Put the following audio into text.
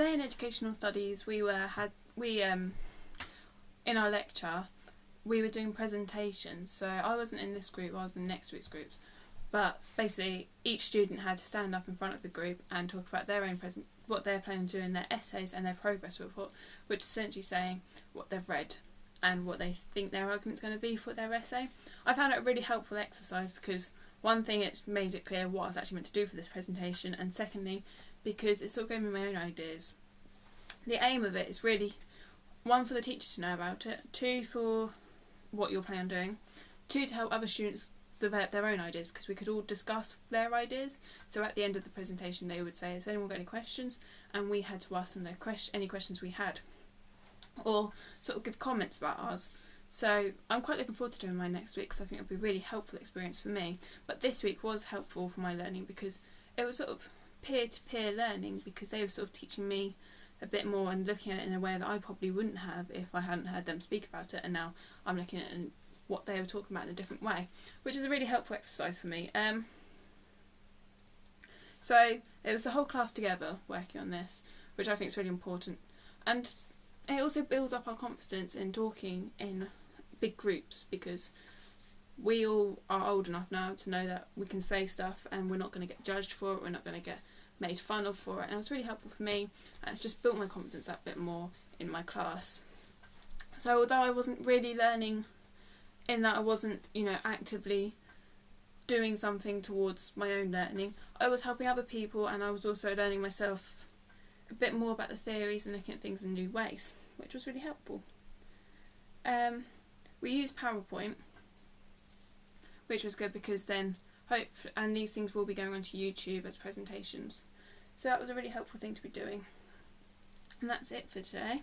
today in educational studies we in our lecture we were doing presentations. So I wasn't in this group, I was in next week's groups. But basically each student had to stand up in front of the group and talk about their own what they're planning to do in their essays and their progress report, which is essentially saying what they've read and what they think their argument's going to be for their essay. I found it a really helpful exercise because one thing, it's made it clear what I was actually meant to do for this presentation, and secondly because it sort of gave me my own ideas. The aim of it is really, one, for the teacher to know about it, two, for what you're planning on doing, two, to help other students develop their own ideas, because we could all discuss their ideas. So at the end of the presentation they would say, has anyone got any questions, and we had to ask them any questions we had, or sort of give comments about ours. So I'm quite looking forward to doing mine next week because I think it'll be a really helpful experience for me. But this week was helpful for my learning because it was sort of peer-to-peer learning, because they were sort of teaching me a bit more and looking at it in a way that I probably wouldn't have if I hadn't heard them speak about it, and now I'm looking at what they were talking about in a different way, which is a really helpful exercise for me. So it was the whole class together working on this, which I think is really important, and it also builds up our confidence in talking in big groups, because we all are old enough now to know that we can say stuff and we're not going to get judged for it, we're not going to get made fun of for it, and it was really helpful for me, and it's just built my confidence that bit more in my class. So although I wasn't really learning in that I wasn't, actively doing something towards my own learning, I was helping other people, and I was also learning myself a bit more about the theories and looking at things in new ways, which was really helpful. We used PowerPoint, which was good because then and these things will be going onto YouTube as presentations. So that was a really helpful thing to be doing. And that's it for today.